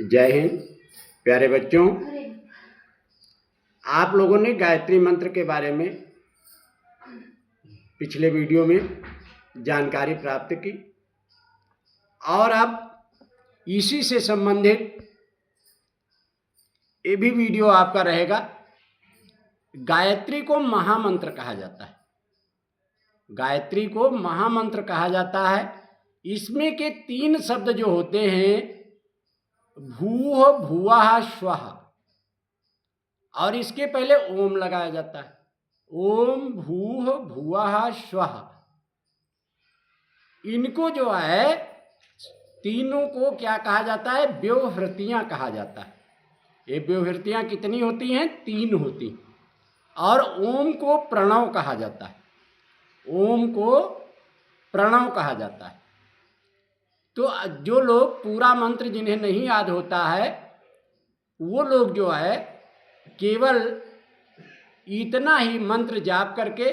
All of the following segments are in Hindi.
जय हिंद। प्यारे बच्चों, आप लोगों ने गायत्री मंत्र के बारे में पिछले वीडियो में जानकारी प्राप्त की और अब इसी से संबंधित ये भी वीडियो आपका रहेगा। गायत्री को महामंत्र कहा जाता है। गायत्री को महामंत्र कहा जाता है। इसमें के 3 शब्द जो होते हैं, भूः भुवः स्वः, और इसके पहले ओम लगाया जाता है। ओम भूः भुवः स्वः। इनको जो है तीनों को क्या कहा जाता है? व्योहृतियां कहा जाता है। ये व्योहृतियां कितनी होती हैं? 3 होती। और ओम को प्रणव कहा जाता है। ओम को प्रणव कहा जाता है। तो जो लोग पूरा मंत्र जिन्हें नहीं याद होता है, वो लोग जो है केवल इतना ही मंत्र जाप करके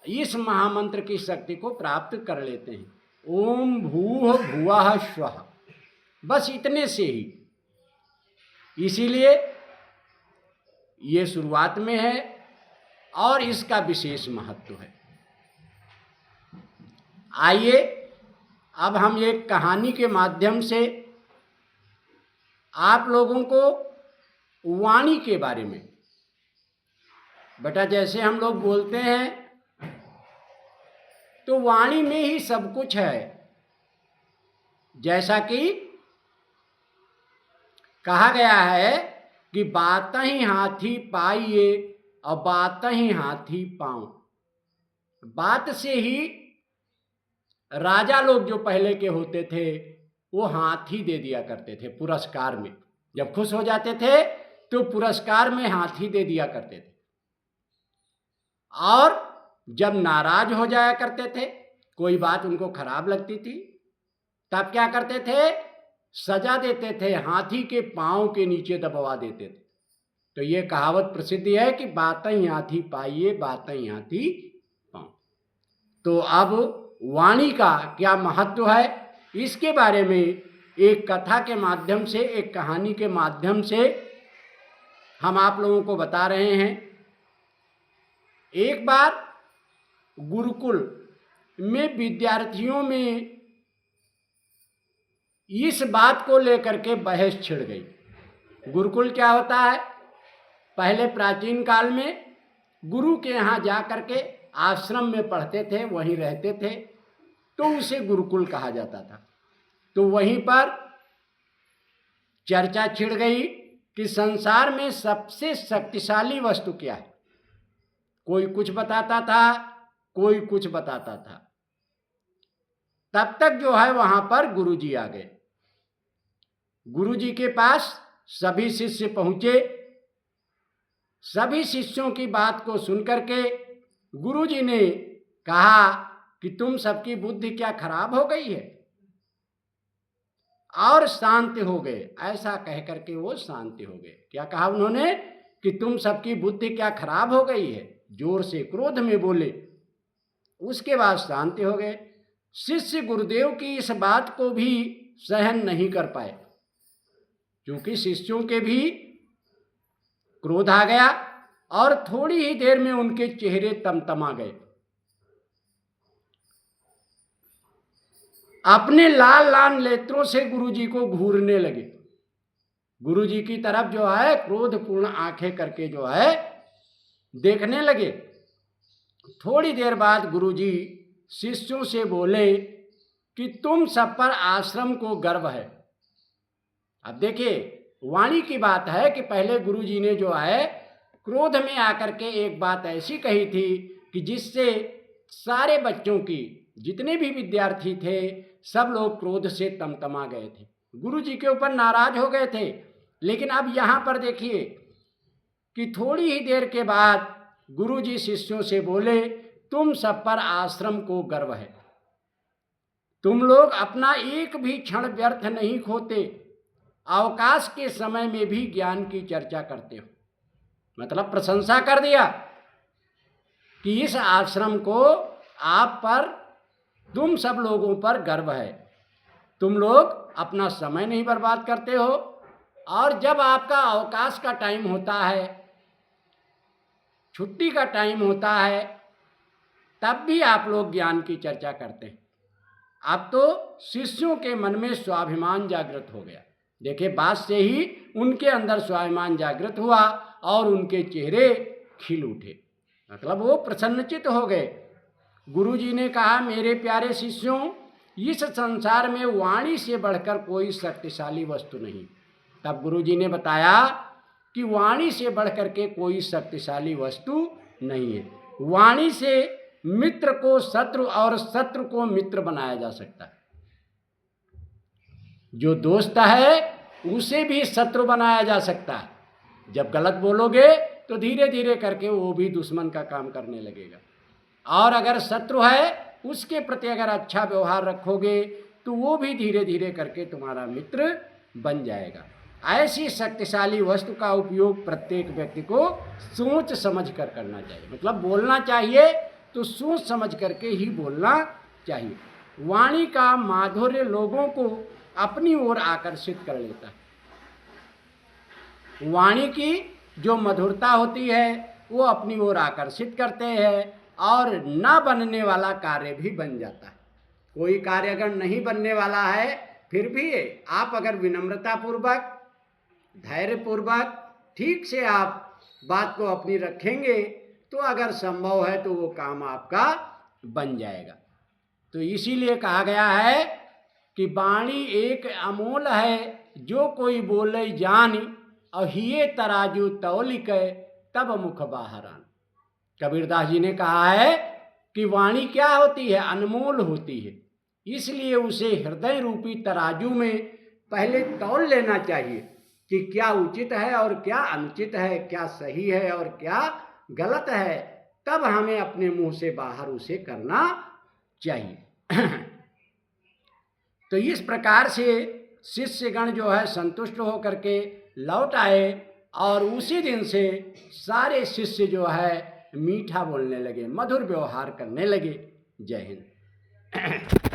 इस महामंत्र की शक्ति को प्राप्त कर लेते हैं। ओम भूः भुवः स्वः, बस इतने से ही। इसीलिए ये शुरुआत में है और इसका विशेष महत्व है। आइए अब हम एक कहानी के माध्यम से आप लोगों को वाणी के बारे में, बेटा जैसे हम लोग बोलते हैं तो वाणी में ही सब कुछ है। जैसा कि कहा गया है कि बातहि हाथी पाइए और बातहि हाथी पाँव। बात से ही राजा लोग जो पहले के होते थे वो हाथी दे दिया करते थे पुरस्कार में। जब खुश हो जाते थे तो पुरस्कार में हाथी दे दिया करते थे। और जब नाराज हो जाया करते थे, कोई बात उनको खराब लगती थी, तब क्या करते थे? सजा देते थे, हाथी के पांव के नीचे दबवा देते थे। तो ये कहावत प्रसिद्ध है कि बातहि हाथी पाइए बातहि हाथी पाँव। तो अब वाणी का क्या महत्व है, इसके बारे में एक कथा के माध्यम से, एक कहानी के माध्यम से हम आप लोगों को बता रहे हैं। एक बार गुरुकुल में विद्यार्थियों में इस बात को लेकर के बहस छिड़ गई। गुरुकुल क्या होता है? पहले प्राचीन काल में गुरु के यहाँ जा करके आश्रम में पढ़ते थे, वहीं रहते थे, तो उसे गुरुकुल कहा जाता था। तो वहीं पर चर्चा छिड़ गई कि संसार में सबसे शक्तिशाली वस्तु क्या है। कोई कुछ बताता था, कोई कुछ बताता था। तब तक जो है वहां पर गुरुजी आ गए। गुरुजी के पास सभी शिष्य पहुंचे। सभी शिष्यों की बात को सुनकर के गुरुजी ने कहा कि तुम सबकी बुद्धि क्या खराब हो गई है? और शांत हो गए। ऐसा कह करके वो शांत हो गए। क्या कहा उन्होंने? कि तुम सबकी बुद्धि क्या खराब हो गई है? जोर से क्रोध में बोले। उसके बाद शांत हो गए। शिष्य गुरुदेव की इस बात को भी सहन नहीं कर पाए, क्योंकि शिष्यों के भी क्रोध आ गया और थोड़ी ही देर में उनके चेहरे तमतमा गए। अपने लाल लाल नेत्रों से गुरुजी को घूरने लगे। गुरुजी की तरफ जो है क्रोधपूर्ण आंखें करके जो है देखने लगे। थोड़ी देर बाद गुरुजी शिष्यों से बोले कि तुम सब पर आश्रम को गर्व है। अब देखिए, वाणी की बात है कि पहले गुरुजी ने जो है क्रोध में आकर के एक बात ऐसी कही थी कि जिससे सारे बच्चों की, जितने भी विद्यार्थी थे, सब लोग क्रोध से तमतमा गए थे, गुरुजी के ऊपर नाराज हो गए थे। लेकिन अब यहाँ पर देखिए कि थोड़ी ही देर के बाद गुरुजी शिष्यों से बोले, तुम सब पर आश्रम को गर्व है। तुम लोग अपना एक भी क्षण व्यर्थ नहीं खोते, अवकाश के समय में भी ज्ञान की चर्चा करते हो। मतलब प्रशंसा कर दिया कि इस आश्रम को, आप पर, तुम सब लोगों पर गर्व है। तुम लोग अपना समय नहीं बर्बाद करते हो, और जब आपका अवकाश का टाइम होता है, छुट्टी का टाइम होता है, तब भी आप लोग ज्ञान की चर्चा करते हैं। अब तो शिष्यों के मन में स्वाभिमान जागृत हो गया। देखिए, बात से ही उनके अंदर स्वाभिमान जागृत हुआ और उनके चेहरे खिल उठे, मतलब वो प्रसन्नचित हो गए। गुरुजी ने कहा, मेरे प्यारे शिष्यों, इस संसार में वाणी से बढ़कर कोई शक्तिशाली वस्तु नहीं। तब गुरुजी ने बताया कि वाणी से बढ़कर के कोई शक्तिशाली वस्तु नहीं है। वाणी से मित्र को शत्रु और शत्रु को मित्र बनाया जा सकता है। जो दोस्त है उसे भी शत्रु बनाया जा सकता है। जब गलत बोलोगे तो धीरे धीरे करके वो भी दुश्मन का काम करने लगेगा, और अगर शत्रु है उसके प्रति अगर अच्छा व्यवहार रखोगे तो वो भी धीरे धीरे करके तुम्हारा मित्र बन जाएगा। ऐसी शक्तिशाली वस्तु का उपयोग प्रत्येक व्यक्ति को सोच समझ कर करना चाहिए। मतलब बोलना चाहिए तो सोच समझ करके ही बोलना चाहिए। वाणी का माधुर्य लोगों को अपनी ओर आकर्षित कर लेता है। वाणी की जो मधुरता होती है वो अपनी ओर आकर्षित करते हैं, और न बनने वाला कार्य भी बन जाता है। कोई कार्य अगर नहीं बनने वाला है, फिर भी आप अगर विनम्रतापूर्वक, धैर्यपूर्वक, ठीक से आप बात को अपनी रखेंगे तो अगर संभव है तो वो काम आपका बन जाएगा। तो इसीलिए कहा गया है कि वाणी एक अमोल है, जो कोई बोले जानी, अहिए तराजू तौलिक तब मुख बाहरान। कबीरदास जी ने कहा है कि वाणी क्या होती है? अनमोल होती है। इसलिए उसे हृदय रूपी तराजू में पहले तौल लेना चाहिए कि क्या उचित है और क्या अनुचित है, क्या सही है और क्या गलत है, तब हमें अपने मुंह से बाहर उसे करना चाहिए। तो इस प्रकार से शिष्यगण जो है संतुष्ट होकर के लौट आए, और उसी दिन से सारे शिष्य जो है मीठा बोलने लगे, मधुर व्यवहार करने लगे। जय हिंद।